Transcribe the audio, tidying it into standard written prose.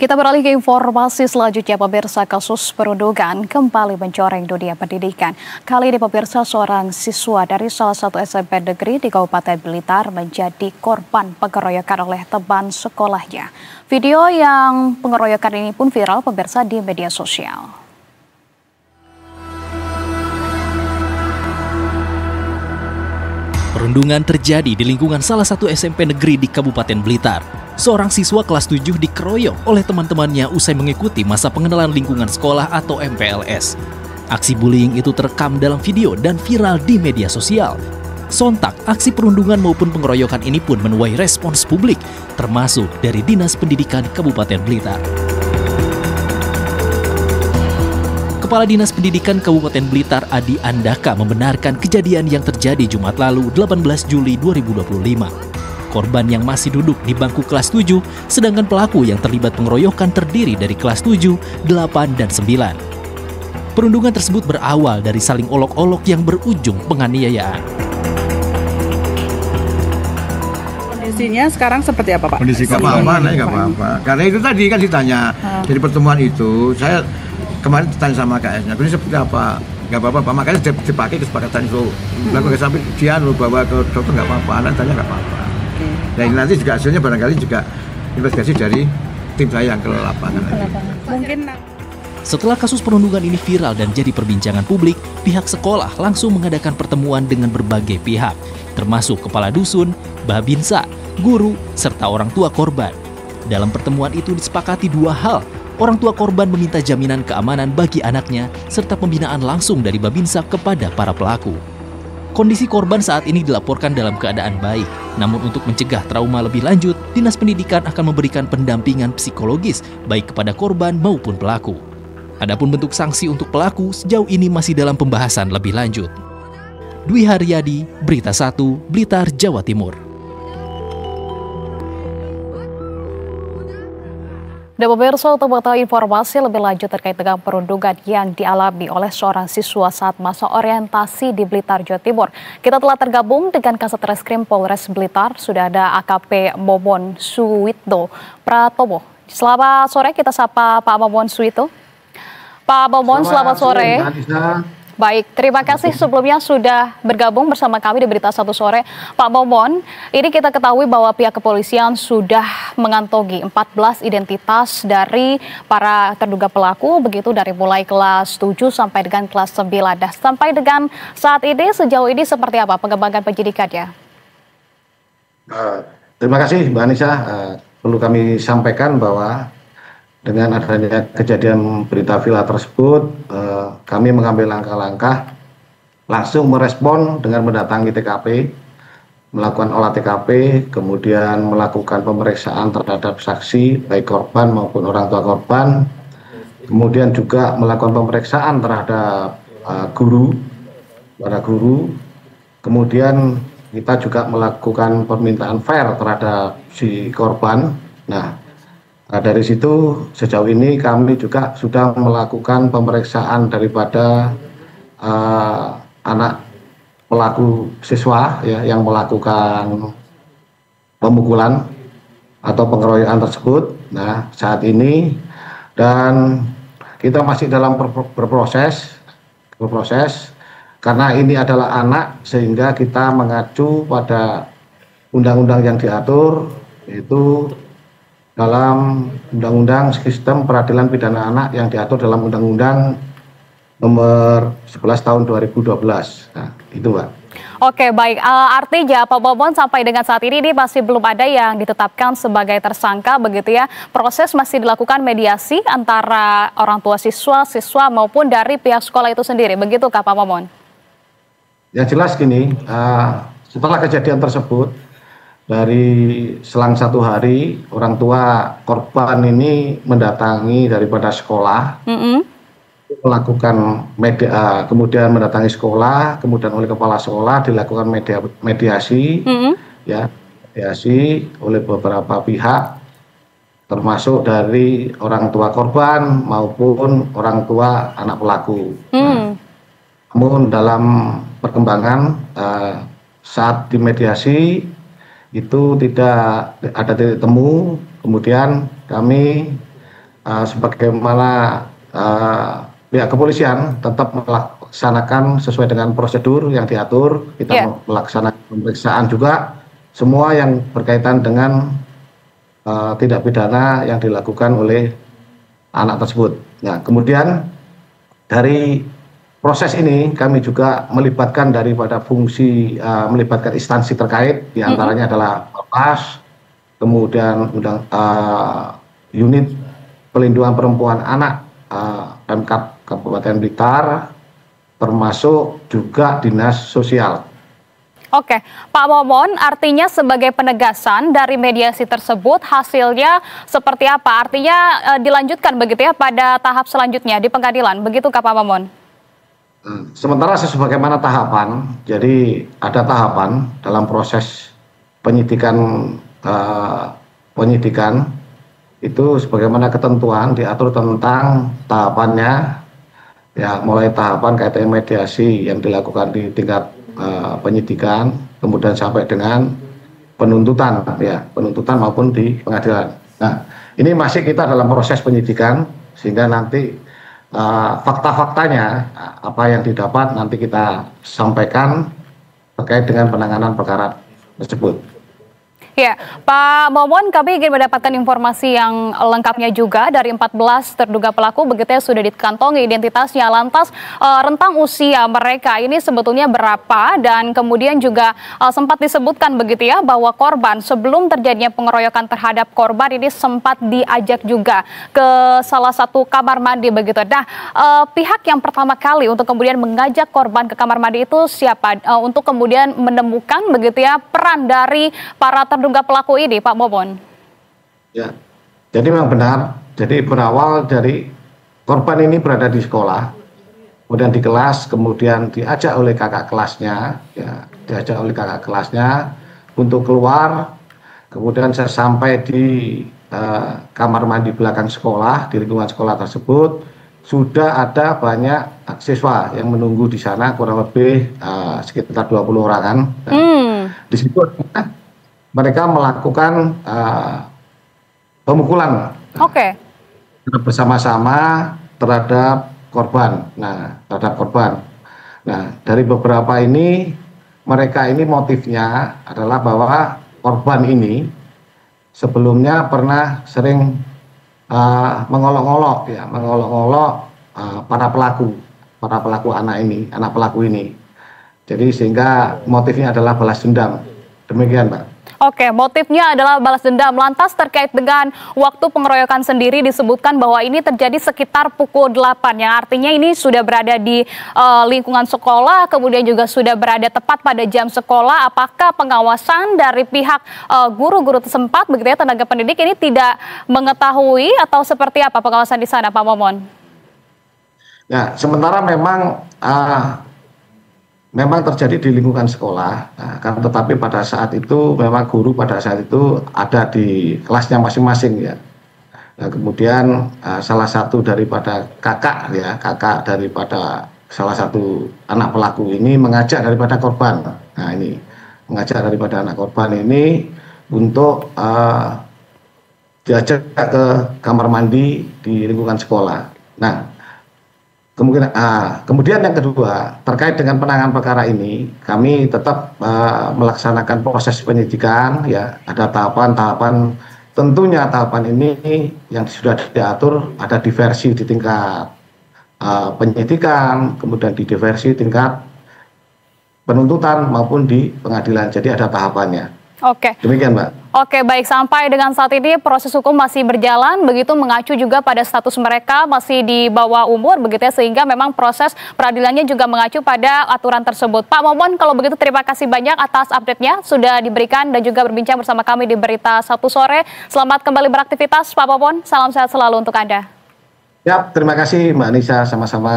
Kita beralih ke informasi selanjutnya, pemirsa. Kasus perundungan kembali mencoreng dunia pendidikan. Kali ini pemirsa, seorang siswa dari salah satu SMP negeri di Kabupaten Blitar menjadi korban pengeroyokan oleh teman sekolahnya. Video yang pengeroyokan ini pun viral pemirsa di media sosial. Perundungan terjadi di lingkungan salah satu SMP negeri di Kabupaten Blitar. Seorang siswa kelas 7 dikeroyok oleh teman-temannya usai mengikuti masa pengenalan lingkungan sekolah atau MPLS. Aksi bullying itu terekam dalam video dan viral di media sosial. Sontak, aksi perundungan maupun pengeroyokan ini pun menuai respons publik, termasuk dari Dinas Pendidikan Kabupaten Blitar. Kepala Dinas Pendidikan Kabupaten Blitar Adi Andaka membenarkan kejadian yang terjadi Jumat lalu 18 Juli 2025. Korban yang masih duduk di bangku kelas 7, sedangkan pelaku yang terlibat pengeroyokan terdiri dari kelas 7, 8, dan 9. Perundungan tersebut berawal dari saling olok-olok yang berujung penganiayaan. Kondisinya sekarang seperti apa, Pak? Kondisi nggak apa-apa, nggak apa-apa. Karena itu tadi kan ditanya, dari pertemuan itu, saya kemarin ditanya sama KS-nya, ini seperti apa? Nggak apa-apa, Pak. Makanya dipakai kesepakatan itu. Lalu sampai dia bawa ke dokter nggak apa-apa, anak tanya nggak apa-apa. Dan nanti juga hasilnya barangkali juga investigasi dari tim saya yang ke lapangan. Mungkin setelah kasus perundungan ini viral dan jadi perbincangan publik, pihak sekolah langsung mengadakan pertemuan dengan berbagai pihak, termasuk kepala dusun, babinsa, guru, serta orang tua korban. Dalam pertemuan itu disepakati dua hal. Orang tua korban meminta jaminan keamanan bagi anaknya, serta pembinaan langsung dari babinsa kepada para pelaku. Kondisi korban saat ini dilaporkan dalam keadaan baik. Namun untuk mencegah trauma lebih lanjut, Dinas Pendidikan akan memberikan pendampingan psikologis baik kepada korban maupun pelaku. Adapun bentuk sanksi untuk pelaku sejauh ini masih dalam pembahasan lebih lanjut. Dwi Haryadi, Berita 1, Blitar, Jawa Timur. Dan pemirsa, untuk mengetahui informasi lebih lanjut terkait dengan perundungan yang dialami oleh seorang siswa saat masa orientasi di Blitar, Jawa Timur, kita telah tergabung dengan Kasat Reskrim Polres Blitar. Sudah ada AKP Momon Suwito Pratomo. Selamat sore, kita sapa Pak Momon Suwito. Pak Momon, selamat sore. Baik, terima kasih sebelumnya sudah bergabung bersama kami di Berita 1 Sore. Pak Momon, ini kita ketahui bahwa pihak kepolisian sudah mengantongi 14 identitas dari para terduga pelaku, begitu dari mulai kelas 7 sampai dengan kelas 9. Dan sampai dengan saat ini, sejauh ini seperti apa pengembangan penyidikannya? Terima kasih Mbak Anissa. Perlu kami sampaikan bahwa dengan adanya kejadian berita viral tersebut, kami mengambil langkah-langkah langsung merespon dengan mendatangi TKP, melakukan olah TKP, kemudian melakukan pemeriksaan terhadap saksi, baik korban maupun orang tua korban, kemudian juga melakukan pemeriksaan terhadap para guru, kemudian kita juga melakukan permintaan fair terhadap si korban. Nah, dari situ sejauh ini kami juga sudah melakukan pemeriksaan daripada anak pelaku siswa ya, yang melakukan pemukulan atau pengeroyokan tersebut. Nah, saat ini dan kita masih dalam berproses karena ini adalah anak, sehingga kita mengacu pada undang-undang yang diatur, yaitu dalam Undang-Undang Sistem Peradilan Pidana Anak yang diatur dalam Undang-Undang Nomor 11 Tahun 2012. Nah, itu Pak. Oke, baik. Artinya Pak Momon sampai dengan saat ini masih belum ada yang ditetapkan sebagai tersangka, begitu ya. Proses masih dilakukan mediasi antara orang tua siswa maupun dari pihak sekolah itu sendiri, begitukah Pak Momon? Yang jelas gini, setelah kejadian tersebut, dari selang 1 hari, orang tua korban ini mendatangi daripada sekolah, melakukan kemudian mendatangi sekolah, kemudian oleh kepala sekolah dilakukan mediasi, ya, mediasi oleh beberapa pihak, termasuk dari orang tua korban maupun orang tua anak pelaku. Namun dalam perkembangan saat dimediasi itu tidak ada titik temu, kemudian kami sebagaimana pihak kepolisian tetap melaksanakan sesuai dengan prosedur yang diatur. Kita melaksanakan pemeriksaan juga semua yang berkaitan dengan tindak pidana yang dilakukan oleh anak tersebut. Nah, kemudian dari proses ini kami juga melibatkan daripada fungsi melibatkan instansi terkait, diantaranya adalah Polres, kemudian unit pelindungan perempuan anak Pemkab Kabupaten Blitar, termasuk juga dinas sosial. Oke, Pak Momon, artinya sebagai penegasan dari mediasi tersebut hasilnya seperti apa? Artinya dilanjutkan begitu ya pada tahap selanjutnya di pengadilan, begitukah Pak Momon? Sementara sebagaimana tahapan, jadi ada tahapan dalam proses penyidikan itu sebagaimana ketentuan diatur tentang tahapannya, ya mulai tahapan kaitan mediasi yang dilakukan di tingkat penyidikan, kemudian sampai dengan penuntutan, ya penuntutan maupun di pengadilan. Nah, ini masih kita dalam proses penyidikan, sehingga nanti fakta-faktanya apa yang didapat nanti kita sampaikan terkait dengan penanganan perkara tersebut. Ya, Pak Momon, kami ingin mendapatkan informasi yang lengkapnya juga dari 14 terduga pelaku begitu ya, sudah dikantongi identitasnya. Lantas rentang usia mereka ini sebetulnya berapa, dan kemudian juga sempat disebutkan begitu ya bahwa korban sebelum terjadinya pengeroyokan terhadap korban ini sempat diajak juga ke salah satu kamar mandi begitu. Nah, pihak yang pertama kali untuk kemudian mengajak korban ke kamar mandi itu siapa? Untuk kemudian menemukan begitu ya peran dari para terduga pelaku ini, Pak Momon. Ya, jadi memang benar. Jadi berawal dari korban ini berada di sekolah, kemudian di kelas, kemudian diajak oleh kakak kelasnya, ya, diajak oleh kakak kelasnya untuk keluar. Kemudian saya sampai di kamar mandi belakang sekolah, di lingkungan sekolah tersebut sudah ada banyak siswa yang menunggu di sana, kurang lebih sekitar 20 orang kan. Di situ mereka melakukan pemukulan bersama-sama terhadap korban. Nah, dari beberapa ini, mereka ini motifnya adalah bahwa korban ini sebelumnya pernah sering mengolok-olok para pelaku anak pelaku ini. Jadi sehingga motifnya adalah balas dendam. Demikian, Pak. Oke, motifnya adalah balas dendam. Lantas terkait dengan waktu pengeroyokan sendiri disebutkan bahwa ini terjadi sekitar pukul 8, yang artinya ini sudah berada di lingkungan sekolah, kemudian juga sudah berada tepat pada jam sekolah. Apakah pengawasan dari pihak guru-guru setempat, begitu ya, tenaga pendidik ini tidak mengetahui atau seperti apa pengawasan di sana, Pak Momon? Ya, sementara memang terjadi di lingkungan sekolah, kan, tetapi pada saat itu memang guru pada saat itu ada di kelasnya masing-masing ya. Nah, kemudian salah satu daripada kakak daripada salah satu anak pelaku ini mengajak daripada korban. Nah, ini mengajak daripada anak korban ini untuk diajak ke kamar mandi di lingkungan sekolah. Nah, kemudian yang kedua, terkait dengan penanganan perkara ini, kami tetap melaksanakan proses penyidikan, ya, ada tahapan-tahapan. Tentunya tahapan ini yang sudah diatur ada diversi di tingkat penyidikan, kemudian di diversi tingkat penuntutan maupun di pengadilan. Jadi ada tahapannya. Oke. Demikian, Mbak. Oke, baik. Sampai dengan saat ini proses hukum masih berjalan, begitu mengacu juga pada status mereka masih di bawah umur, begitu ya, sehingga memang proses peradilannya juga mengacu pada aturan tersebut. Pak Momon, kalau begitu terima kasih banyak atas update-nya sudah diberikan dan juga berbincang bersama kami di Berita Sabtu Sore. Selamat kembali beraktivitas, Pak Momon. Salam sehat selalu untuk Anda. Ya, terima kasih Mbak Nisa, sama-sama.